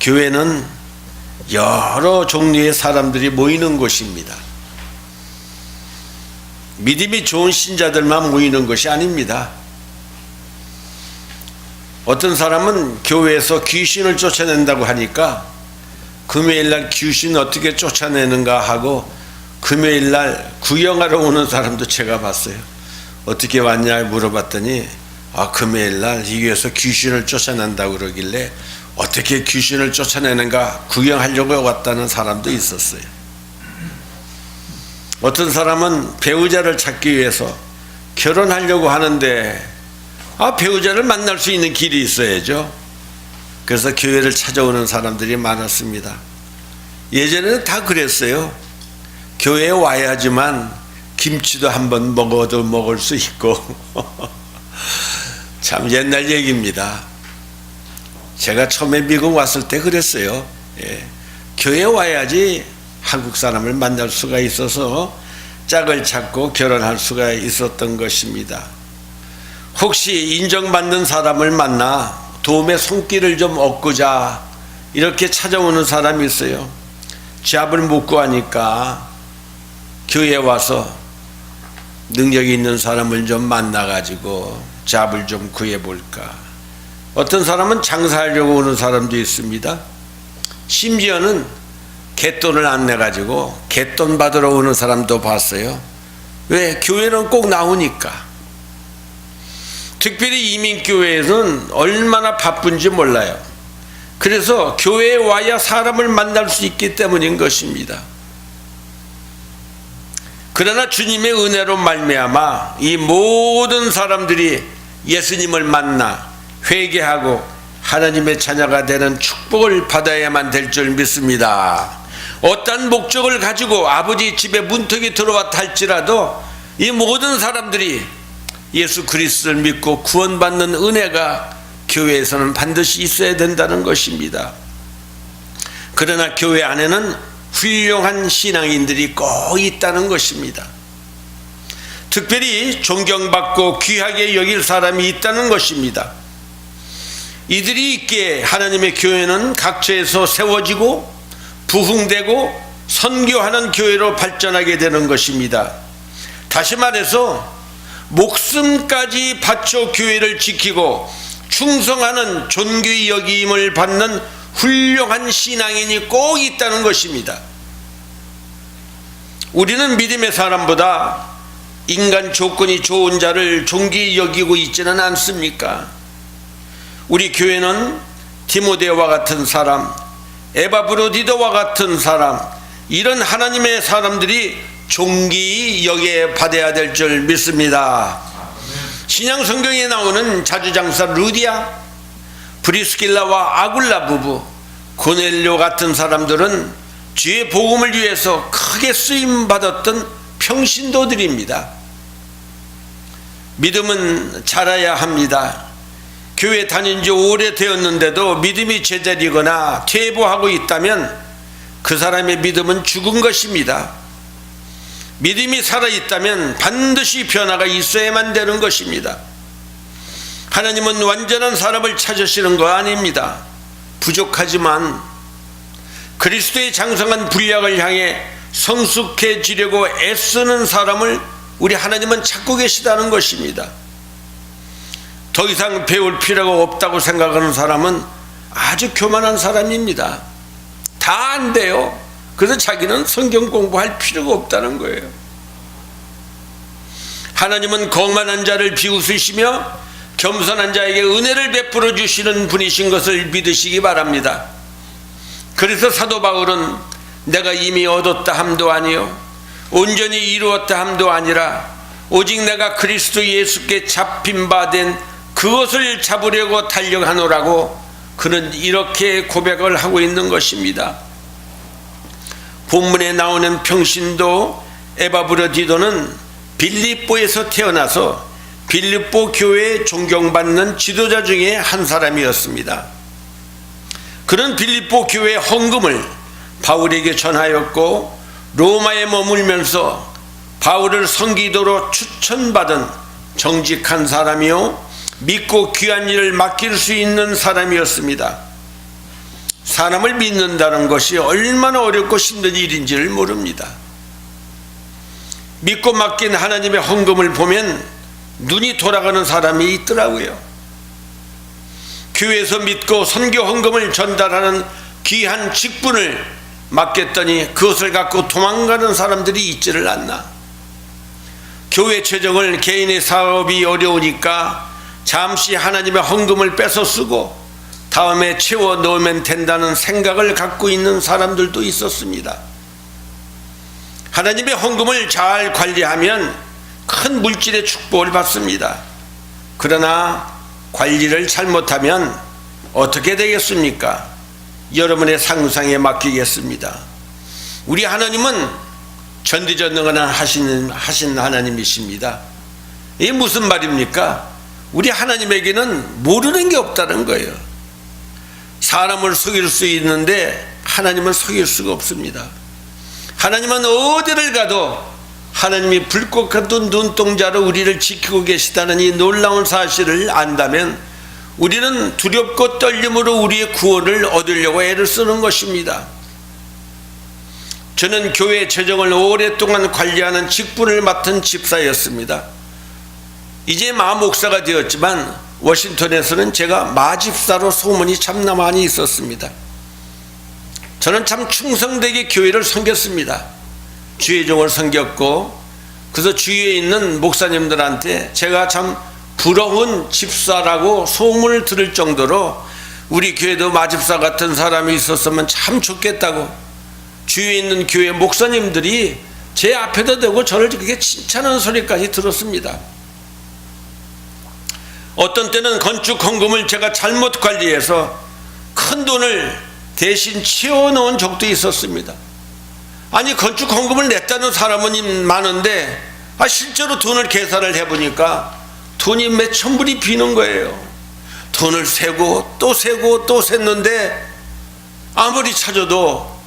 교회는 여러 종류의 사람들이 모이는 곳입니다. 믿음이 좋은 신자들만 모이는 것이 아닙니다. 어떤 사람은 교회에서 귀신을 쫓아낸다고 하니까 금요일날 귀신 어떻게 쫓아내는가 하고 금요일날 구경하러 오는 사람도 제가 봤어요. 어떻게 왔냐 물어봤더니 금요일날 이 교회에서 귀신을 쫓아낸다고 그러길래 어떻게 귀신을 쫓아내는가 구경하려고 왔다는 사람도 있었어요. 어떤 사람은 배우자를 찾기 위해서 결혼하려고 하는데 배우자를 만날 수 있는 길이 있어야죠. 그래서 교회를 찾아오는 사람들이 많았습니다. 예전에는 다 그랬어요. 교회에 와야지만 김치도 한번 먹어도 먹을 수 있고 참 옛날 얘기입니다. 제가 처음에 미국 왔을 때 그랬어요. 교회에 와야지 한국 사람을 만날 수가 있어서 짝을 찾고 결혼할 수가 있었던 것입니다. 혹시 인정받는 사람을 만나 도움의 손길을 좀 얻고자 이렇게 찾아오는 사람이 있어요. 잡을 못 구하니까 교회에 와서 능력이 있는 사람을 좀 만나가지고 잡을 좀 구해볼까. 어떤 사람은 장사하려고 오는 사람도 있습니다. 심지어는 갯돈을 안 내가지고 갯돈 받으러 오는 사람도 봤어요. 왜? 교회는 꼭 나오니까. 특별히 이민교회에서는 얼마나 바쁜지 몰라요. 그래서 교회에 와야 사람을 만날 수 있기 때문인 것입니다. 그러나 주님의 은혜로 말미암아 이 모든 사람들이 예수님을 만나 회개하고 하나님의 자녀가 되는 축복을 받아야만 될 줄 믿습니다. 어떤 목적을 가지고 아버지 집에 문턱이 들어왔다 할지라도 이 모든 사람들이 예수 그리스도를 믿고 구원받는 은혜가 교회에서는 반드시 있어야 된다는 것입니다. 그러나 교회 안에는 훌륭한 신앙인들이 꼭 있다는 것입니다. 특별히 존경받고 귀하게 여길 사람이 있다는 것입니다. 이들이 있기에 하나님의 교회는 각처에서 세워지고 부흥되고 선교하는 교회로 발전하게 되는 것입니다. 다시 말해서 목숨까지 바쳐 교회를 지키고 충성하는 존귀 여김을 받는 훌륭한 신앙인이 꼭 있다는 것입니다. 우리는 믿음의 사람보다 인간 조건이 좋은 자를 존귀 여기고 있지는 않습니까? 우리 교회는 디모데와 같은 사람, 에바브로디도와 같은 사람, 이런 하나님의 사람들이 존귀 여겨 받아야 될 줄 믿습니다. 신약 성경에 나오는 자주장사 루디아, 브리스길라와 아굴라 부부, 고넬료 같은 사람들은 주의 복음을 위해서 크게 쓰임 받았던 평신도들입니다. 믿음은 자라야 합니다. 교회 다닌 지 오래되었는데도 믿음이 제자리거나 퇴보하고 있다면 그 사람의 믿음은 죽은 것입니다. 믿음이 살아있다면 반드시 변화가 있어야만 되는 것입니다. 하나님은 완전한 사람을 찾으시는 거 아닙니다. 부족하지만 그리스도의 장성한 분량을 향해 성숙해지려고 애쓰는 사람을 우리 하나님은 찾고 계시다는 것입니다. 더 이상 배울 필요가 없다고 생각하는 사람은 아주 교만한 사람입니다. 다 안 돼요. 그래서 자기는 성경 공부할 필요가 없다는 거예요. 하나님은 거만한 자를 비웃으시며 겸손한 자에게 은혜를 베풀어 주시는 분이신 것을 믿으시기 바랍니다. 그래서 사도 바울은 내가 이미 얻었다 함도 아니요 온전히 이루었다 함도 아니라 오직 내가 그리스도 예수께 잡힌 바 된 그것을 잡으려고 달려가노라고 그는 이렇게 고백을 하고 있는 것입니다. 본문에 나오는 평신도 에바브로디도는 빌립보에서 태어나서 빌립보 교회에 존경받는 지도자 중에 한 사람이었습니다. 그는 빌립보 교회의 헌금을 바울에게 전하였고 로마에 머물면서 바울을 선기도로 추천받은 정직한 사람이요 믿고 귀한 일을 맡길 수 있는 사람이었습니다. 사람을 믿는다는 것이 얼마나 어렵고 힘든 일인지를 모릅니다. 믿고 맡긴 하나님의 헌금을 보면 눈이 돌아가는 사람이 있더라고요. 교회에서 믿고 선교 헌금을 전달하는 귀한 직분을 맡겼더니 그것을 갖고 도망가는 사람들이 있지를 않나. 교회 재정을 개인의 사업이 어려우니까 잠시 하나님의 헌금을 뺏어 쓰고 다음에 채워 넣으면 된다는 생각을 갖고 있는 사람들도 있었습니다. 하나님의 헌금을 잘 관리하면 큰 물질의 축복을 받습니다. 그러나 관리를 잘못하면 어떻게 되겠습니까? 여러분의 상상에 맡기겠습니다. 우리 하나님은 전지전능한 하신 하나님이십니다. 이게 무슨 말입니까? 우리 하나님에게는 모르는 게 없다는 거예요. 사람을 속일 수 있는데 하나님은 속일 수가 없습니다. 하나님은 어디를 가도 하나님이 불꽃 같은 눈동자로 우리를 지키고 계시다는 이 놀라운 사실을 안다면 우리는 두렵고 떨림으로 우리의 구원을 얻으려고 애를 쓰는 것입니다. 저는 교회 재정을 오랫동안 관리하는 직분을 맡은 집사였습니다. 이제 마목사가 되었지만 워싱턴에서는 제가 마집사로 소문이 참 많이 있었습니다. 저는 참 충성되게 교회를 섬겼습니다. 주의종을 섬겼고, 그래서 주위에 있는 목사님들한테 제가 참 부러운 집사라고 소문을 들을 정도로 우리 교회도 마집사 같은 사람이 있었으면 참 좋겠다고 주위에 있는 교회 목사님들이 제 앞에도 대고 저를 그렇게 칭찬하는 소리까지 들었습니다. 어떤 때는 건축 헌금을 제가 잘못 관리해서 큰 돈을 대신 채워놓은 적도 있었습니다. 아니, 건축 헌금을 냈다는 사람은 많은데 실제로 돈을 계산을 해보니까 돈이 몇천 불이 비는 거예요. 돈을 세고 또 세고 또 셌는데 아무리 찾아도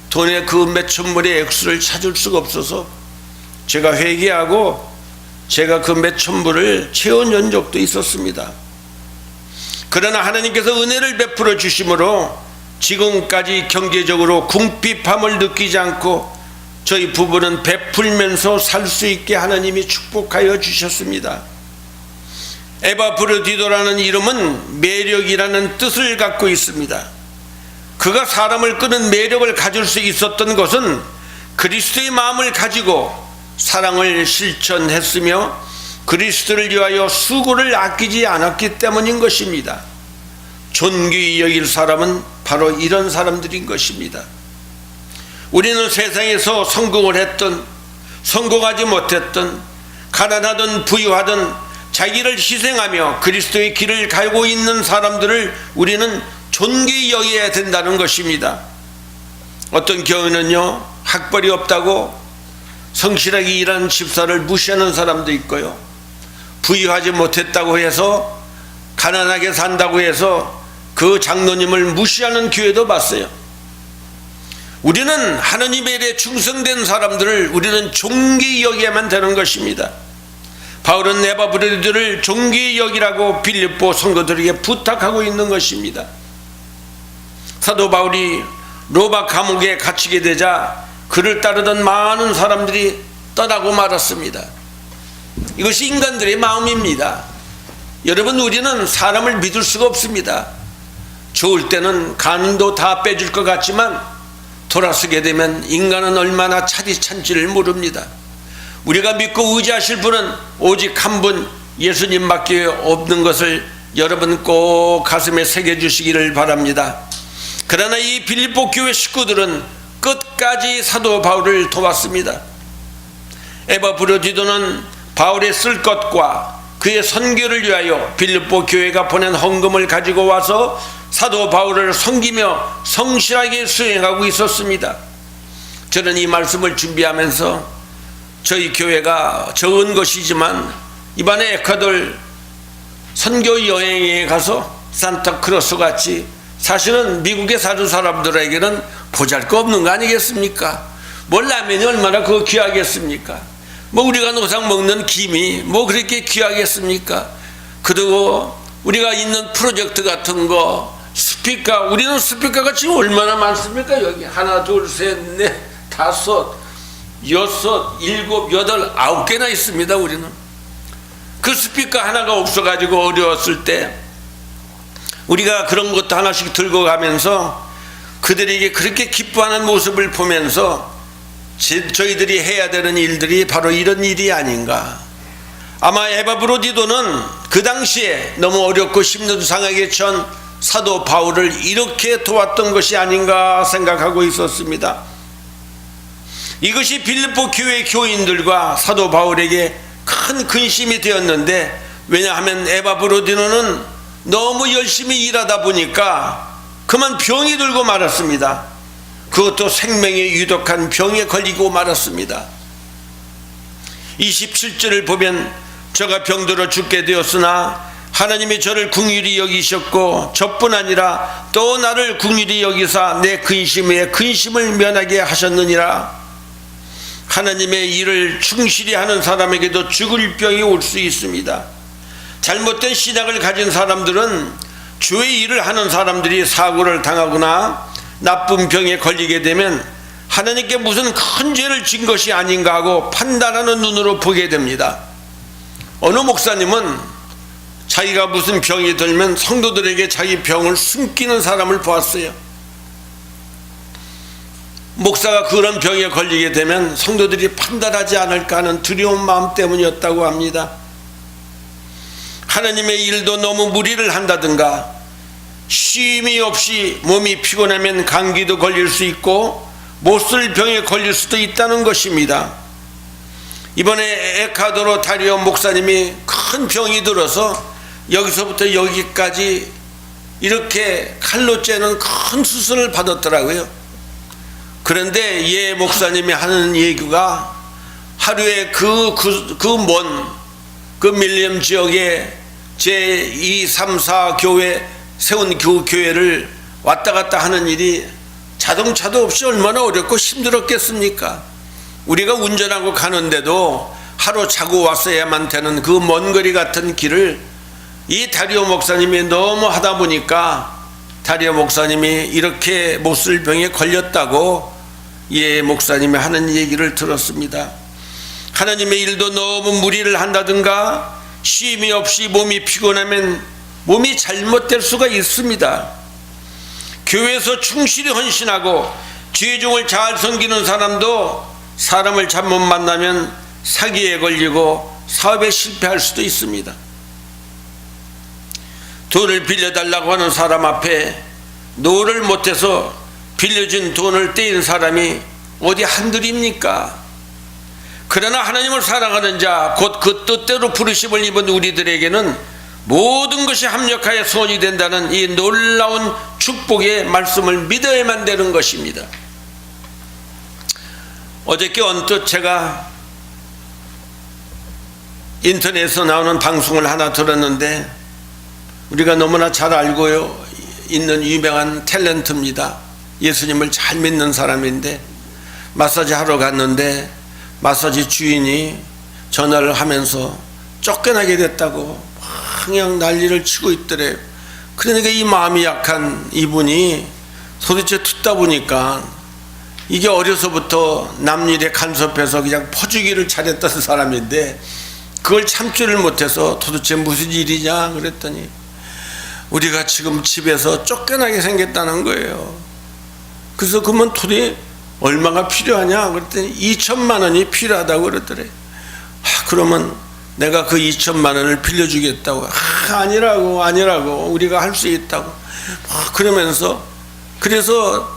돈의 그 몇천 불의 액수를 찾을 수가 없어서 제가 회개하고 제가 그 몇천 불을 채워놓은 적도 있었습니다. 그러나 하나님께서 은혜를 베풀어 주심으로 지금까지 경제적으로 궁핍함을 느끼지 않고 저희 부부는 베풀면서 살 수 있게 하나님이 축복하여 주셨습니다. 에바브르디도라는 이름은 매력이라는 뜻을 갖고 있습니다. 그가 사람을 끄는 매력을 가질 수 있었던 것은 그리스도의 마음을 가지고 사랑을 실천했으며 그리스도를 위하여 수고를 아끼지 않았기 때문인 것입니다. 존귀히 여길 사람은 바로 이런 사람들인 것입니다. 우리는 세상에서 성공을 했든 성공하지 못했든 가난하든 부유하든 자기를 희생하며 그리스도의 길을 갈고 있는 사람들을 우리는 존귀히 여겨야 된다는 것입니다. 어떤 경우는요, 학벌이 없다고 성실하게 일하는 집사를 무시하는 사람도 있고요, 부유하지 못했다고 해서 가난하게 산다고 해서 그 장로님을 무시하는 교회도 봤어요. 우리는 하나님의 일에 충성된 사람들을 우리는 존귀히 여겨야만 되는 것입니다. 바울은 에바브르디도를 존귀히 여기라고 빌립보 성도들에게 부탁하고 있는 것입니다. 사도 바울이 로마 감옥에 갇히게 되자 그를 따르던 많은 사람들이 떠나고 말았습니다. 이것이 인간들의 마음입니다. 여러분, 우리는 사람을 믿을 수가 없습니다. 좋을 때는 간도 다 빼줄 것 같지만 돌아서게 되면 인간은 얼마나 차디찬지를 모릅니다. 우리가 믿고 의지하실 분은 오직 한 분, 예수님밖에 없는 것을 여러분 꼭 가슴에 새겨주시기를 바랍니다. 그러나 이 빌립보 교회 식구들은 끝까지 사도 바울을 도왔습니다. 에바브르디도는 바울의 쓸 것과 그의 선교를 위하여 빌립보 교회가 보낸 헌금을 가지고 와서 사도 바울을 섬기며 성실하게 수행하고 있었습니다. 저는 이 말씀을 준비하면서 저희 교회가 적은 것이지만 이번에 에콰도르 선교 여행에 가서 산타크로스 같이, 사실은 미국에 사는 사람들에게는 보잘것없는 거 아니겠습니까? 뭐 라면이 얼마나 그거 귀하겠습니까? 뭐 우리가 노상 먹는 김이 뭐 그렇게 귀하겠습니까? 그리고 우리가 있는 프로젝트 같은 거 스피커, 우리는 스피커가 지금 얼마나 많습니까? 여기 하나, 둘, 셋, 넷, 다섯, 여섯, 일곱, 여덟, 아홉 개나 있습니다. 우리는 그 스피커 하나가 없어가지고 어려웠을 때 우리가 그런 것도 하나씩 들고 가면서 그들에게 그렇게 기뻐하는 모습을 보면서 저희들이 해야 되는 일들이 바로 이런 일이 아닌가. 아마 에바브로디도는 그 당시에 너무 어렵고 심령상하게 처한 사도 바울을 이렇게 도왔던 것이 아닌가 생각하고 있었습니다. 이것이 빌립보 교회 교인들과 사도 바울에게 큰 근심이 되었는데, 왜냐하면 에바브로디노는 너무 열심히 일하다 보니까 그만 병이 들고 말았습니다. 그것도 생명에 유독한 병에 걸리고 말았습니다. 27절을 보면 저가 병들어 죽게 되었으나 하나님이 저를 긍휼히 여기셨고 저뿐 아니라 또 나를 긍휼히 여기사 내 근심에 근심을 면하게 하셨느니라. 하나님의 일을 충실히 하는 사람에게도 죽을 병이 올 수 있습니다. 잘못된 신앙을 가진 사람들은 주의 일을 하는 사람들이 사고를 당하거나 나쁜 병에 걸리게 되면 하나님께 무슨 큰 죄를 진 것이 아닌가 하고 판단하는 눈으로 보게 됩니다. 어느 목사님은 자기가 무슨 병이 들면 성도들에게 자기 병을 숨기는 사람을 보았어요. 목사가 그런 병에 걸리게 되면 성도들이 판단하지 않을까 하는 두려운 마음 때문이었다고 합니다. 하나님의 일도 너무 무리를 한다든가 쉼이 없이 몸이 피곤하면 감기도 걸릴 수 있고 못쓸 병에 걸릴 수도 있다는 것입니다. 이번에 에콰도르 다리오 목사님이 큰 병이 들어서 여기서부터 여기까지 이렇게 칼로 째는 큰 수술을 받았더라고요. 그런데 예 목사님이 하는 얘기가 하루에 그 밀리엄 지역에 제2, 3, 4 교회 세운 교회를 왔다 갔다 하는 일이 자동차도 없이 얼마나 어렵고 힘들었겠습니까? 우리가 운전하고 가는데도 하루 자고 왔어야만 되는 그 먼 거리 같은 길을 이 다리오 목사님이 너무 하다 보니까 다리오 목사님이 이렇게 못쓸 병에 걸렸다고 예 목사님이 하는 얘기를 들었습니다. 하나님의 일도 너무 무리를 한다든가 쉼이 없이 몸이 피곤하면 몸이 잘못될 수가 있습니다. 교회에서 충실히 헌신하고 죄종을 잘 섬기는 사람도 사람을 잘못 만나면 사기에 걸리고 사업에 실패할 수도 있습니다. 돈을 빌려달라고 하는 사람 앞에 노를 못해서 빌려준 돈을 떼인 사람이 어디 한둘입니까? 그러나 하나님을 사랑하는 자 곧 그 뜻대로 부르심을 입은 우리들에게는 모든 것이 합력하여 소원이 된다는 이 놀라운 축복의 말씀을 믿어야만 되는 것입니다. 어저께 언뜻 제가 인터넷에서 나오는 방송을 하나 들었는데 우리가 너무나 잘 알고 있는 유명한 탤런트입니다. 예수님을 잘 믿는 사람인데 마사지 하러 갔는데 마사지 주인이 전화를 하면서 쫓겨나게 됐다고 그냥 난리를 치고 있더래요. 그러니까 이 마음이 약한 이분이 도대체 듣다 보니까 이게 어려서부터 남일에 간섭해서 그냥 퍼주기를 잘했던 사람인데 그걸 참지를 못해서 도대체 무슨 일이냐 그랬더니 우리가 지금 집에서 쫓겨나게 생겼다는 거예요. 그래서 그러면 돈이 얼마가 필요하냐 그랬더니 2천만 원이 필요하다고 그랬더래. 그러면 내가 그 2천만 원을 빌려주겠다고. 아니라고 우리가 할 수 있다고. 그러면서 그래서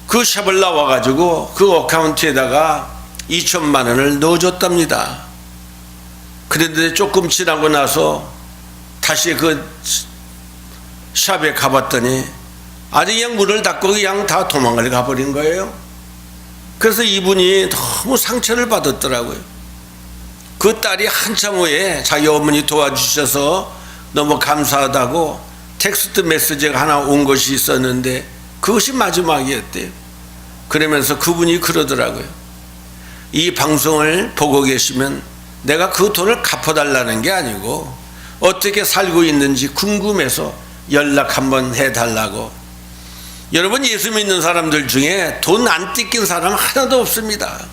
그 샵을 나와가지고 그 어카운트에다가 2천만 원을 넣어줬답니다. 그런데 조금 지나고 나서 다시 그 샵에 가봤더니 아주 그냥 문을 닫고 그냥 다 도망을 가버린 거예요. 그래서 이분이 너무 상처를 받았더라고요. 그 딸이 한참 후에 자기 어머니 도와주셔서 너무 감사하다고 텍스트 메시지가 하나 온 것이 있었는데 그것이 마지막이었대요. 그러면서 그분이 그러더라고요. 이 방송을 보고 계시면 내가 그 돈을 갚아달라는 게 아니고 어떻게 살고 있는지 궁금해서 연락 한번 해달라고. 여러분, 예수 믿는 사람들 중에 돈 안 뜯긴 사람 하나도 없습니다.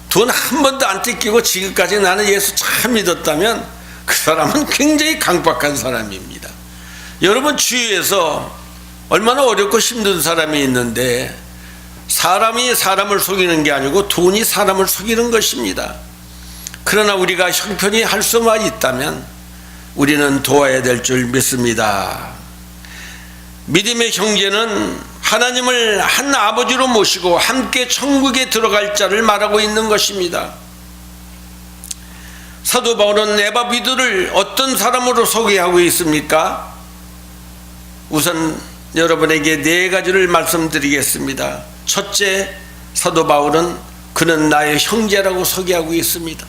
돈 한 번도 안 뜯기고 지금까지 나는 예수 참 믿었다면 그 사람은 굉장히 강박한 사람입니다. 여러분, 주위에서 얼마나 어렵고 힘든 사람이 있는데 사람이 사람을 속이는 게 아니고 돈이 사람을 속이는 것입니다. 그러나 우리가 형편이 할 수만 있다면 우리는 도와야 될 줄 믿습니다. 믿음의 형제는 하나님을 한 아버지로 모시고 함께 천국에 들어갈 자를 말하고 있는 것입니다. 사도 바울은 에바비도를 어떤 사람으로 소개하고 있습니까? 우선 여러분에게 네 가지를 말씀드리겠습니다. 첫째, 사도 바울은 그는 나의 형제라고 소개하고 있습니다.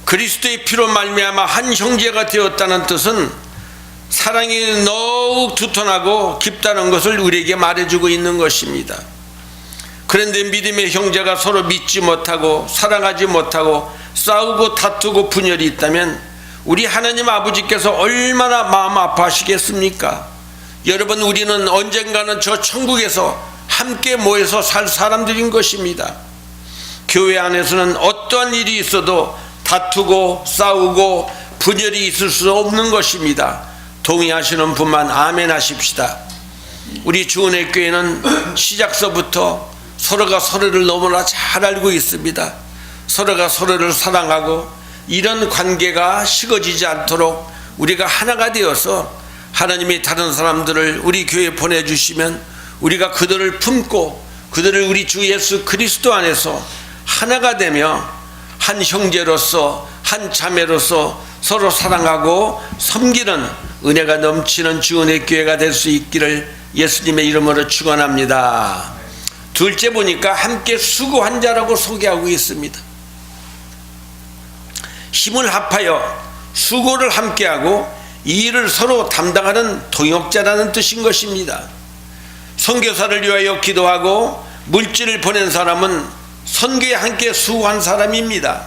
그리스도의 피로 말미암아 한 형제가 되었다는 뜻은 사랑이 더욱 두터나고 깊다는 것을 우리에게 말해주고 있는 것입니다. 그런데 믿음의 형제가 서로 믿지 못하고 사랑하지 못하고 싸우고 다투고 분열이 있다면 우리 하나님 아버지께서 얼마나 마음 아파하시겠습니까? 여러분, 우리는 언젠가는 저 천국에서 함께 모여서 살 사람들인 것입니다. 교회 안에서는 어떠한 일이 있어도 다투고 싸우고 분열이 있을 수 없는 것입니다. 동의하시는 분만 아멘 하십시다. 우리 주은혜 교회는 시작서부터 서로가 서로를 너무나 잘 알고 있습니다. 서로가 서로를 사랑하고 이런 관계가 식어지지 않도록 우리가 하나가 되어서 하나님이 다른 사람들을 우리 교회에 보내주시면 우리가 그들을 품고 그들을 우리 주 예수 그리스도 안에서 하나가 되며 한 형제로서 한 자매로서 서로 사랑하고 섬기는 은혜가 넘치는 주은혜 교회가 될 수 있기를 예수님의 이름으로 축원합니다. 둘째 보니까 함께 수고한 자라고 소개하고 있습니다. 힘을 합하여 수고를 함께하고 이 일을 서로 담당하는 동역자라는 뜻인 것입니다. 선교사를 위하여 기도하고 물질을 보낸 사람은 선교에 함께 수고한 사람입니다.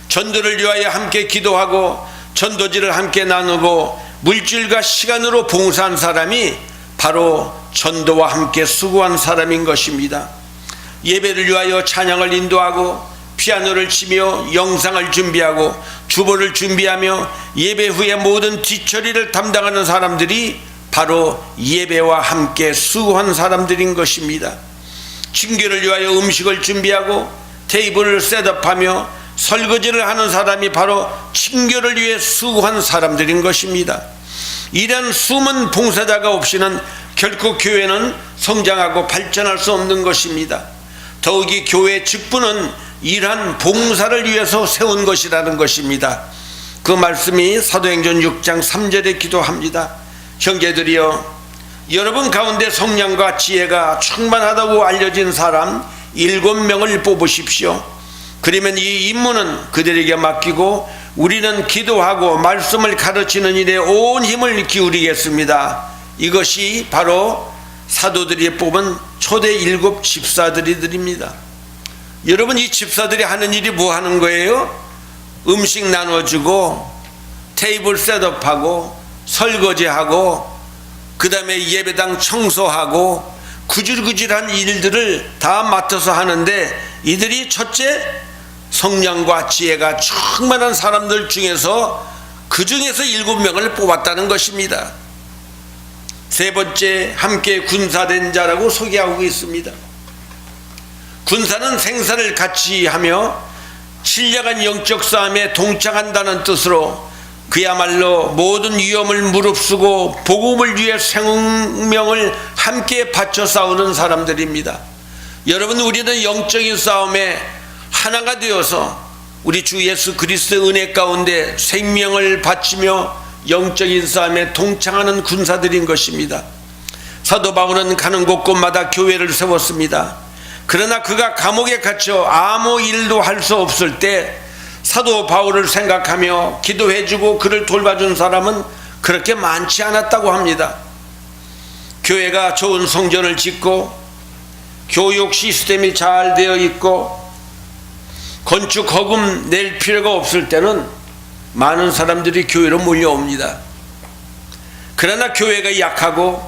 전도를 위하여 함께 기도하고 전도지를 함께 나누고 물질과 시간으로 봉사한 사람이 바로 전도와 함께 수고한 사람인 것입니다. 예배를 위하여 찬양을 인도하고 피아노를 치며 영상을 준비하고 주보를 준비하며 예배 후에 모든 뒷처리를 담당하는 사람들이 바로 예배와 함께 수고한 사람들인 것입니다. 친교를 위하여 음식을 준비하고 테이블을 셋업하며 설거지를 하는 사람이 바로 친교를 위해 수고한 사람들인 것입니다. 이런 숨은 봉사자가 없이는 결코 교회는 성장하고 발전할 수 없는 것입니다. 더욱이 교회 직분은 이러한 봉사를 위해서 세운 것이라는 것입니다. 그 말씀이 사도행전 6장 3절에 기도합니다. 형제들이여, 여러분 가운데 성령과 지혜가 충만하다고 알려진 사람 7명을 뽑으십시오. 그러면 이 임무는 그들에게 맡기고 우리는 기도하고 말씀을 가르치는 일에 온 힘을 기울이겠습니다. 이것이 바로 사도들이 뽑은 초대 7 집사들이들입니다. 여러분, 이 집사들이 하는 일이 뭐 하는 거예요? 음식 나눠주고 테이블 셋업하고 설거지하고 그 다음에 예배당 청소하고 구질구질한 일들을 다 맡아서 하는데, 이들이 첫째, 성령과 지혜가 충만한 사람들 중에서 그 중에서 7명을 뽑았다는 것입니다. 세 번째, 함께 군사된 자라고 소개하고 있습니다. 군사는 생사를 같이 하며 신령한 영적 싸움에 동참한다는 뜻으로 그야말로 모든 위험을 무릅쓰고 복음을 위해 생명을 함께 바쳐 싸우는 사람들입니다. 여러분, 우리는 영적인 싸움에 하나가 되어서 우리 주 예수 그리스도의 은혜 가운데 생명을 바치며 영적인 싸움에 동참하는 군사들인 것입니다. 사도 바울은 가는 곳곳마다 교회를 세웠습니다. 그러나 그가 감옥에 갇혀 아무 일도 할 수 없을 때 사도 바울을 생각하며 기도해주고 그를 돌봐준 사람은 그렇게 많지 않았다고 합니다. 교회가 좋은 성전을 짓고 교육 시스템이 잘 되어 있고 건축 허금 낼 필요가 없을 때는 많은 사람들이 교회로 몰려옵니다. 그러나 교회가 약하고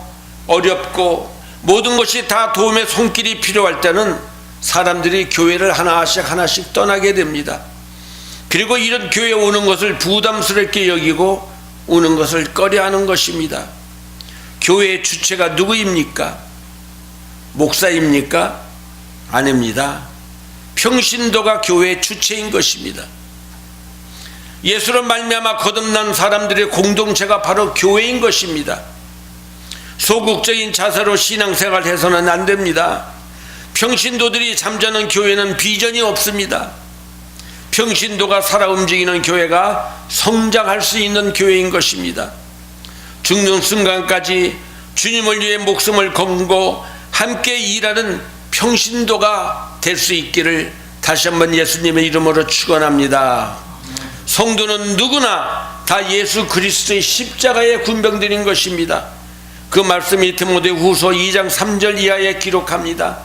어렵고 모든 것이 다 도움의 손길이 필요할 때는 사람들이 교회를 하나씩 떠나게 됩니다. 그리고 이런 교회에 오는 것을 부담스럽게 여기고 오는 것을 꺼려하는 것입니다. 교회의 주체가 누구입니까? 목사입니까? 아닙니다. 평신도가 교회의 주체인 것입니다. 예수로 말미암아 거듭난 사람들의 공동체가 바로 교회인 것입니다. 소극적인 자세로 신앙생활을 해서는 안 됩니다. 평신도들이 잠자는 교회는 비전이 없습니다. 평신도가 살아 움직이는 교회가 성장할 수 있는 교회인 것입니다. 죽는 순간까지 주님을 위해 목숨을 걸고 함께 일하는 평신도가 될 수 있기를 다시 한번 예수님의 이름으로 축원합니다. 성도는 누구나 다 예수 그리스도의 십자가의 군병들인 것입니다. 그 말씀이 디모데후서 2장 3절 이하에 기록합니다.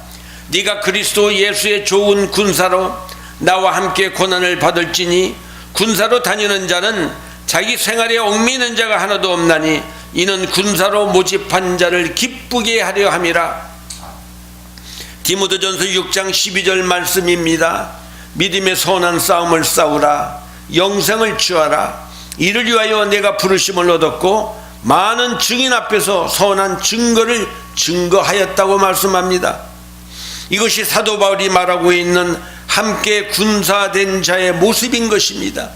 네가 그리스도 예수의 좋은 군사로 나와 함께 고난을 받을지니 군사로 다니는 자는 자기 생활에 얽매이는 자가 하나도 없나니 이는 군사로 모집한 자를 기쁘게 하려 함이라. 디모데전서 6장 12절 말씀입니다. 믿음의 선한 싸움을 싸우라. 영생을 취하라. 이를 위하여 내가 부르심을 얻었고 많은 증인 앞에서 선한 증거를 증거하였다고 말씀합니다. 이것이 사도 바울이 말하고 있는 함께 군사된 자의 모습인 것입니다.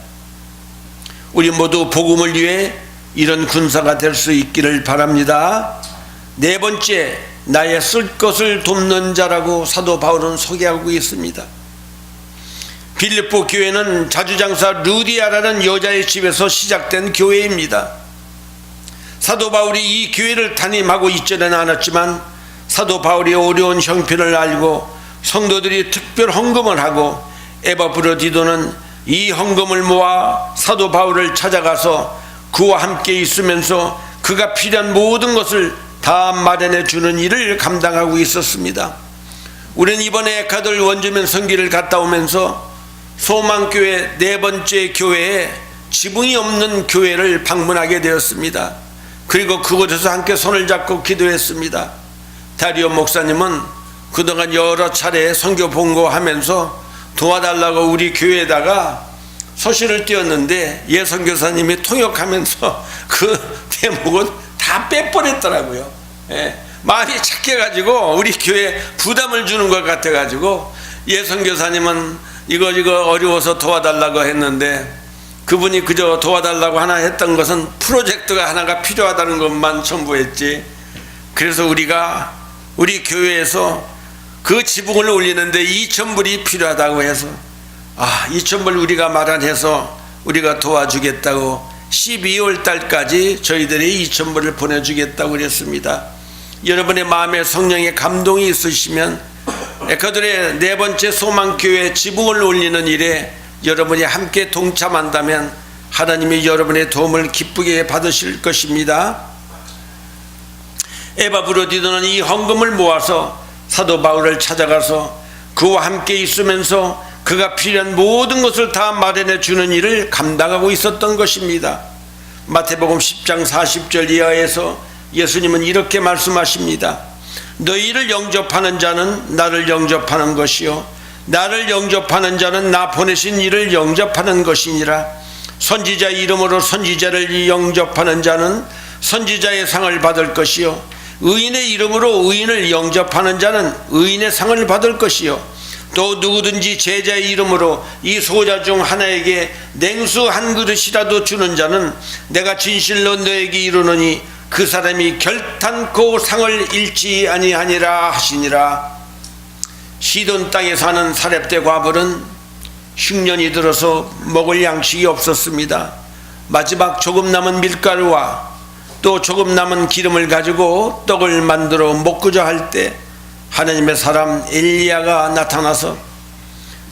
우리 모두 복음을 위해 이런 군사가 될 수 있기를 바랍니다. 네 번째, 나의 쓸 것을 돕는 자라고 사도 바울은 소개하고 있습니다. 빌립보 교회는 자주장사 루디아라는 여자의 집에서 시작된 교회입니다. 사도 바울이 이 교회를 담임하고 있지는 않았지만 사도 바울이 어려운 형편을 알고 성도들이 특별 헌금을 하고 에바브로디도는 이 헌금을 모아 사도 바울을 찾아가서 그와 함께 있으면서 그가 필요한 모든 것을 다 마련해 주는 일을 감당하고 있었습니다. 우리는 이번에 에콰도르 원주민 선교를 갔다 오면서 소망교회 네 번째 교회에 지붕이 없는 교회를 방문하게 되었습니다. 그리고 그곳에서 함께 손을 잡고 기도했습니다. 다리오 목사님은 그동안 여러 차례 선교 봉고하면서 도와달라고 우리 교회에다가 서신을 띄웠는데 예 선교사님이 통역하면서 그 대목은 다 빼버렸더라고요. 예, 마음이 착해가지고 우리 교회에 부담을 주는 것 같아가지고 예 선교사님은 이거 어려워서 도와달라고 했는데 그분이 그저 도와달라고 하나 했던 것은 프로젝트가 하나가 필요하다는 것만 첨부했지. 그래서 우리가 우리 교회에서 그 지붕을 올리는데 2,000불이 필요하다고 해서 2,000불 우리가 마련해서 우리가 도와주겠다고 12월 달까지 저희들이 2,000불을 보내주겠다고 그랬습니다. 여러분의 마음에 성령의 감동이 있으시면 에콰도르의 네 번째 소망교회 지붕을 올리는 일에 여러분이 함께 동참한다면 하나님이 여러분의 도움을 기쁘게 받으실 것입니다. 에바브로디도는 이 헌금을 모아서 사도 바울을 찾아가서 그와 함께 있으면서 그가 필요한 모든 것을 다 마련해 주는 일을 감당하고 있었던 것입니다. 마태복음 10장 40절 이하에서 예수님은 이렇게 말씀하십니다. 너희를 영접하는 자는 나를 영접하는 것이요 나를 영접하는 자는 나 보내신 이를 영접하는 것이니라. 선지자 이름으로 선지자를 영접하는 자는 선지자의 상을 받을 것이요 의인의 이름으로 의인을 영접하는 자는 의인의 상을 받을 것이요 또 누구든지 제자의 이름으로 이 소자 중 하나에게 냉수 한 그릇이라도 주는 자는 내가 진실로 너에게 이르노니 그 사람이 결탄코 상을 잃지 아니하니라 하시니라. 시돈 땅에 사는 사렙대 과부는 흉년이 들어서 먹을 양식이 없었습니다. 마지막 조금 남은 밀가루와 또 조금 남은 기름을 가지고 떡을 만들어 먹고자 할 때 하나님의 사람 엘리야가 나타나서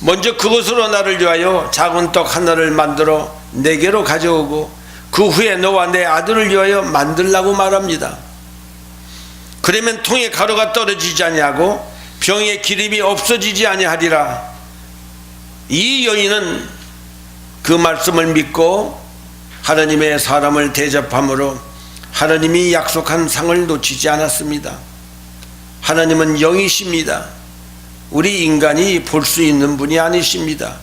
먼저 그것으로 나를 위하여 작은 떡 하나를 만들어 내게로 가져오고 그 후에 너와 내 아들을 위하여 만들라고 말합니다. 그러면 통에 가루가 떨어지지 아니하고 병에 기름이 없어지지 아니하리라. 이 여인은 그 말씀을 믿고 하나님의 사람을 대접함으로 하나님이 약속한 상을 놓치지 않았습니다. 하나님은 영이십니다. 우리 인간이 볼 수 있는 분이 아니십니다.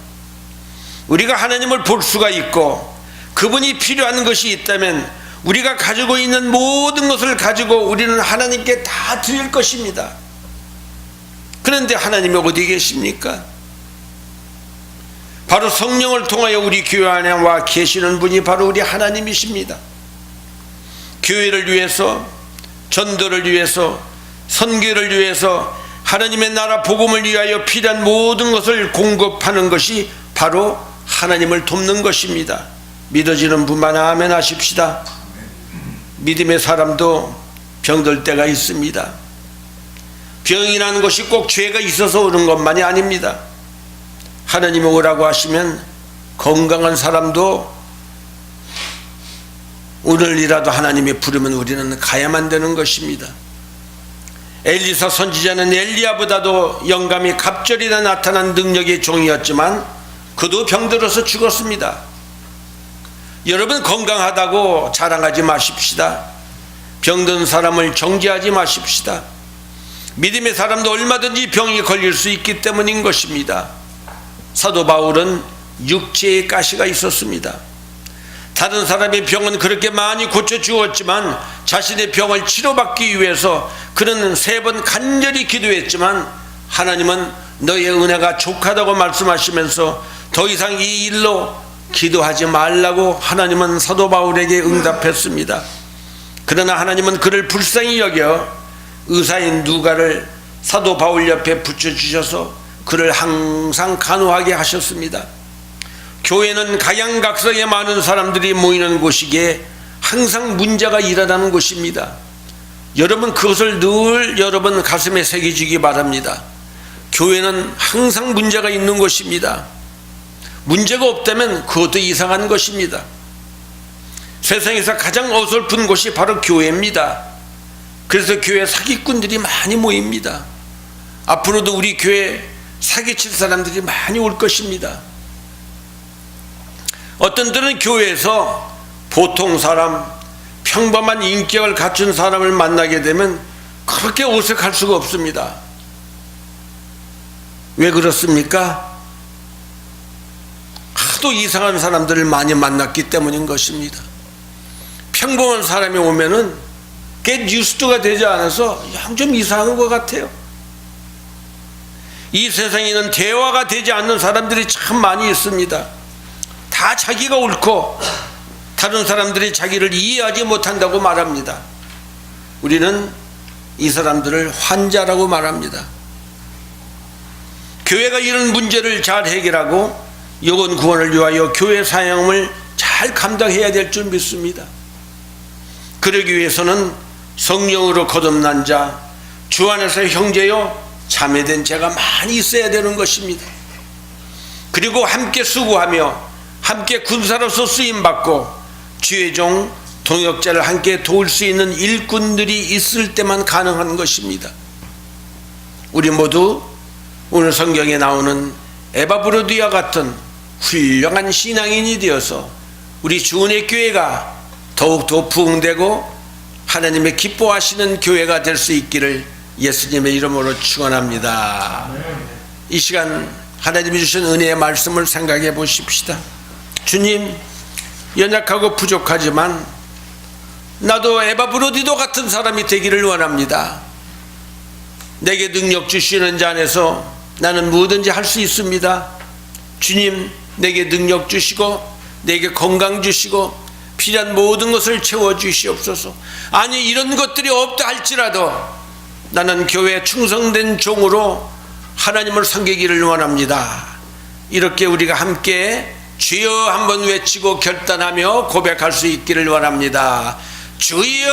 우리가 하나님을 볼 수가 있고 그분이 필요한 것이 있다면 우리가 가지고 있는 모든 것을 가지고 우리는 하나님께 다 드릴 것입니다. 그런데 하나님이 어디 계십니까? 바로 성령을 통하여 우리 교회 안에 와 계시는 분이 바로 우리 하나님이십니다. 교회를 위해서, 전도를 위해서, 선교를 위해서, 하나님의 나라 복음을 위하여 필요한 모든 것을 공급하는 것이 바로 하나님을 돕는 것입니다. 믿어지는 분만 아멘 하십시다. 믿음의 사람도 병들 때가 있습니다. 병이라는 것이 꼭 죄가 있어서 오는 것만이 아닙니다. 하나님이 오라고 하시면 건강한 사람도 오늘이라도 하나님이 부르면 우리는 가야만 되는 것입니다. 엘리사 선지자는 엘리야보다도 영감이 갑절이나 나타난 능력의 종이었지만 그도 병들어서 죽었습니다. 여러분, 건강하다고 자랑하지 마십시다. 병든 사람을 정죄하지 마십시다. 믿음의 사람도 얼마든지 병이 걸릴 수 있기 때문인 것입니다. 사도 바울은 육체의 가시가 있었습니다. 다른 사람의 병은 그렇게 많이 고쳐 주었지만 자신의 병을 치료받기 위해서 그는 3번 간절히 기도했지만 하나님은 너의 은혜가 족하다고 말씀하시면서 더 이상 이 일로 기도하지 말라고 하나님은 사도 바울에게 응답했습니다. 그러나 하나님은 그를 불쌍히 여겨 의사인 누가를 사도 바울 옆에 붙여주셔서 그를 항상 간호하게 하셨습니다. 교회는 각양각색의 많은 사람들이 모이는 곳이기에 항상 문제가 일어나는 곳입니다. 여러분, 그것을 늘 여러분 가슴에 새기시기 바랍니다. 교회는 항상 문제가 있는 곳입니다. 문제가 없다면 그것도 이상한 것입니다. 세상에서 가장 어설픈 곳이 바로 교회입니다. 그래서 교회 사기꾼들이 많이 모입니다. 앞으로도 우리 교회 사기칠 사람들이 많이 올 것입니다. 어떤 때는 교회에서 보통 사람, 평범한 인격을 갖춘 사람을 만나게 되면 그렇게 어색할 수가 없습니다. 왜 그렇습니까? 하도 이상한 사람들을 많이 만났기 때문인 것입니다. 평범한 사람이 오면은 get used to가 되지 않아서 좀 이상한 것 같아요. 이 세상에는 대화가 되지 않는 사람들이 참 많이 있습니다. 다 자기가 옳고 다른 사람들이 자기를 이해하지 못한다고 말합니다. 우리는 이 사람들을 환자라고 말합니다. 교회가 이런 문제를 잘 해결하고 영혼 구원을 위하여 교회 사역을 잘 감당해야 될 줄 믿습니다. 그러기 위해서는 성령으로 거듭난 자, 주 안에서 형제요 자매된 자가 많이 있어야 되는 것입니다. 그리고 함께 수고하며 함께 군사로서 쓰임받고 주의 종 동역자를 함께 도울 수 있는 일꾼들이 있을 때만 가능한 것입니다. 우리 모두 오늘 성경에 나오는 에바브로디아 같은 훌륭한 신앙인이 되어서 우리 주은혜 교회가 더욱더 부흥되고 하나님의 기뻐하시는 교회가 될 수 있기를 예수님의 이름으로 축원합니다. 이 시간 하나님이 주신 은혜의 말씀을 생각해 보십시다. 주님, 연약하고 부족하지만 나도 에바브로디도 같은 사람이 되기를 원합니다. 내게 능력 주시는 자 안에서 나는 뭐든지 할 수 있습니다. 주님, 내게 능력 주시고 내게 건강 주시고 필요한 모든 것을 채워주시옵소서. 아니, 이런 것들이 없다 할지라도 나는 교회에 충성된 종으로 하나님을 섬기기를 원합니다. 이렇게 우리가 함께 주여 한번 외치고 결단하며 고백할 수 있기를 원합니다. 주여!